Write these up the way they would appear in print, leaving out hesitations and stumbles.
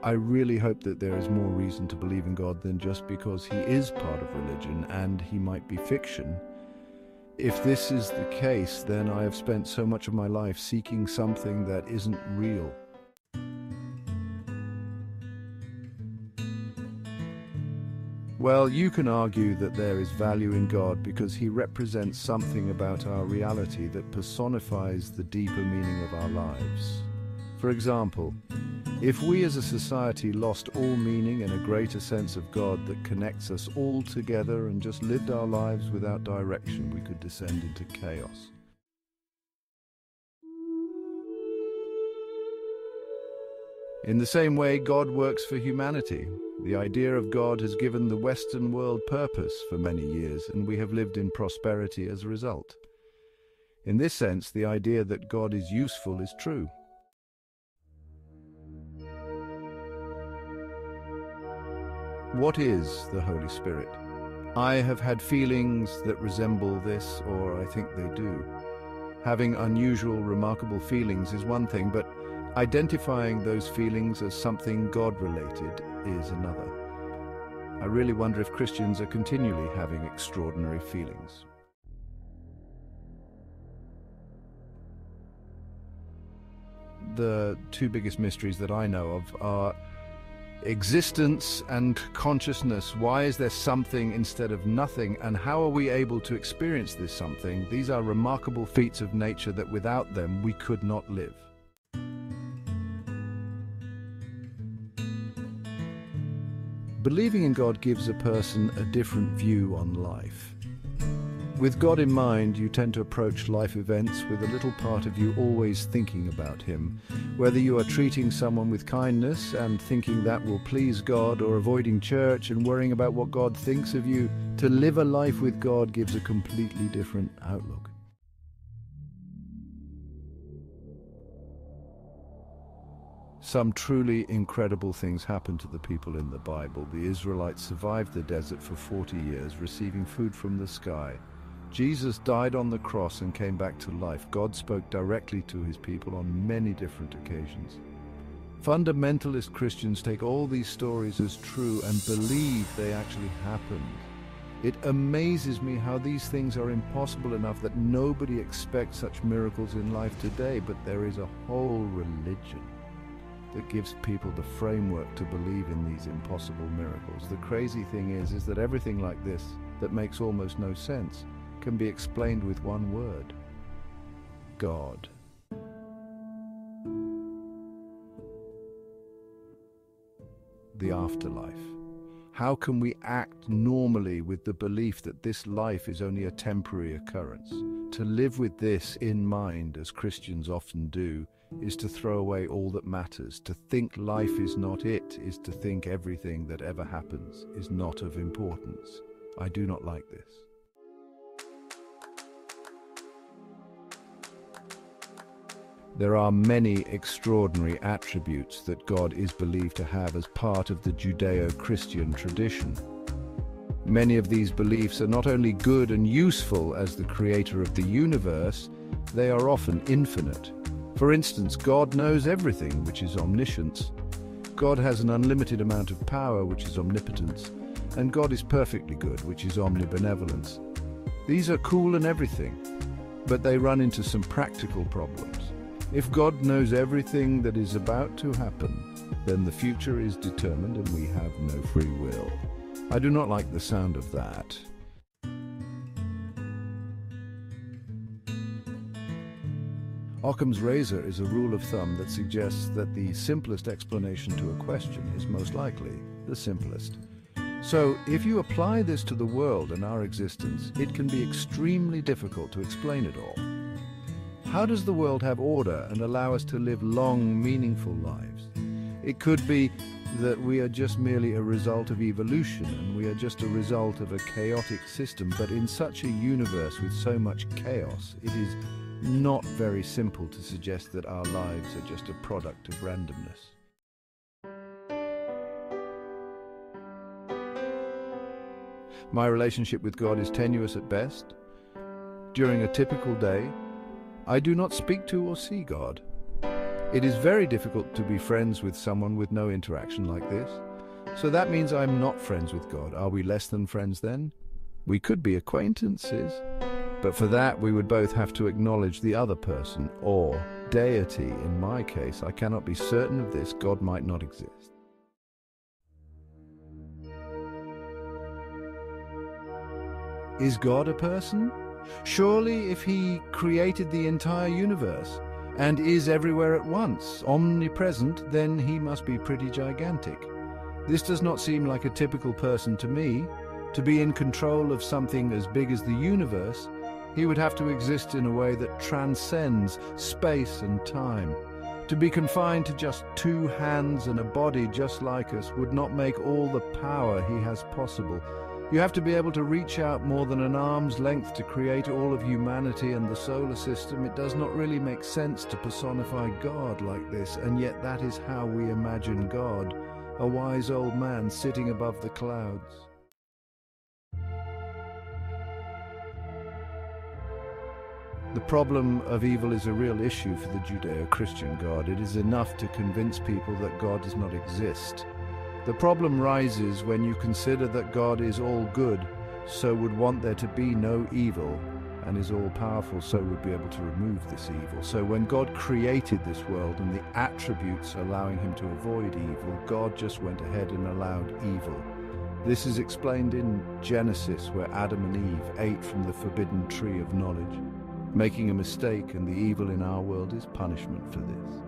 I really hope that there is more reason to believe in God than just because he is part of religion and he might be fiction. If this is the case, then I have spent so much of my life seeking something that isn't real. Well, you can argue that there is value in God because he represents something about our reality that personifies the deeper meaning of our lives. For example, if we as a society lost all meaning and a greater sense of God that connects us all together and just lived our lives without direction, we could descend into chaos. In the same way, God works for humanity. The idea of God has given the Western world purpose for many years, and we have lived in prosperity as a result. In this sense, the idea that God is useful is true. What is the Holy Spirit? I have had feelings that resemble this, or I think they do. Having unusual, remarkable feelings is one thing, but identifying those feelings as something God-related is another. I really wonder if Christians are continually having extraordinary feelings. The two biggest mysteries that I know of are existence and consciousness. Why is there something instead of nothing, and how are we able to experience this something? These are remarkable feats of nature that without them we could not live. Believing in God gives a person a different view on life. With God in mind, you tend to approach life events with a little part of you always thinking about him. Whether you are treating someone with kindness and thinking that will please God, or avoiding church and worrying about what God thinks of you, to live a life with God gives a completely different outlook. Some truly incredible things happened to the people in the Bible. The Israelites survived the desert for 40 years, receiving food from the sky. Jesus died on the cross and came back to life. God spoke directly to his people on many different occasions. Fundamentalist Christians take all these stories as true and believe they actually happened. It amazes me how these things are impossible enough that nobody expects such miracles in life today, but there is a whole religion that gives people the framework to believe in these impossible miracles. The crazy thing is that everything like this, that makes almost no sense, can be explained with one word: God. The afterlife. How can we act normally with the belief that this life is only a temporary occurrence? To live with this in mind, as Christians often do, is to throw away all that matters. To think life is not it is to think everything that ever happens is not of importance. I do not like this. There are many extraordinary attributes that God is believed to have as part of the Judeo-Christian tradition. Many of these beliefs are not only good and useful as the creator of the universe, they are often infinite. For instance, God knows everything, which is omniscience. God has an unlimited amount of power, which is omnipotence. And God is perfectly good, which is omnibenevolence. These are cool and everything, but they run into some practical problems. If God knows everything that is about to happen, then the future is determined and we have no free will. I do not like the sound of that. Occam's razor is a rule of thumb that suggests that the simplest explanation to a question is most likely the simplest. So, if you apply this to the world and our existence, it can be extremely difficult to explain it all. How does the world have order and allow us to live long, meaningful lives? It could be that we are just merely a result of evolution and we are just a result of a chaotic system, but in such a universe with so much chaos, it is not very simple to suggest that our lives are just a product of randomness. My relationship with God is tenuous at best. During a typical day, I do not speak to or see God. It is very difficult to be friends with someone with no interaction like this. So that means I'm not friends with God. Are we less than friends then? We could be acquaintances. But for that, we would both have to acknowledge the other person, or deity. In my case, I cannot be certain of this. God might not exist. Is God a person? Surely if he created the entire universe and is everywhere at once, omnipresent, then he must be pretty gigantic. This does not seem like a typical person to me. To be in control of something as big as the universe, he would have to exist in a way that transcends space and time. To be confined to just 2 hands and a body just like us would not make all the power he has possible. You have to be able to reach out more than an arm's length to create all of humanity and the solar system. It does not really make sense to personify God like this, and yet that is how we imagine God, a wise old man sitting above the clouds. The problem of evil is a real issue for the Judeo-Christian God. It is enough to convince people that God does not exist. The problem rises when you consider that God is all good, so would want there to be no evil, and is all-powerful, so would be able to remove this evil. So when God created this world and the attributes allowing him to avoid evil, God just went ahead and allowed evil. This is explained in Genesis, where Adam and Eve ate from the forbidden tree of knowledge. Making a mistake and the evil in our world is punishment for this.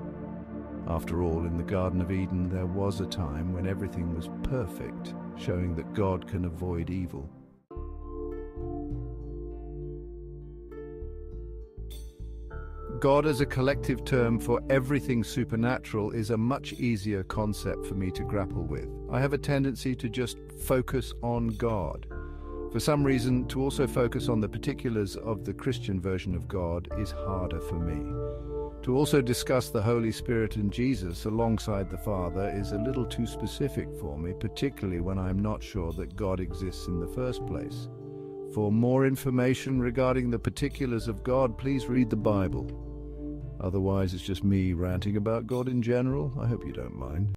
After all, in the Garden of Eden, there was a time when everything was perfect, showing that God can avoid evil. God as a collective term for everything supernatural is a much easier concept for me to grapple with. I have a tendency to just focus on God. For some reason, to also focus on the particulars of the Christian version of God is harder for me. To also discuss the Holy Spirit and Jesus alongside the Father is a little too specific for me, particularly when I'm not sure that God exists in the first place. For more information regarding the particulars of God, please read the Bible. Otherwise, it's just me ranting about God in general. I hope you don't mind.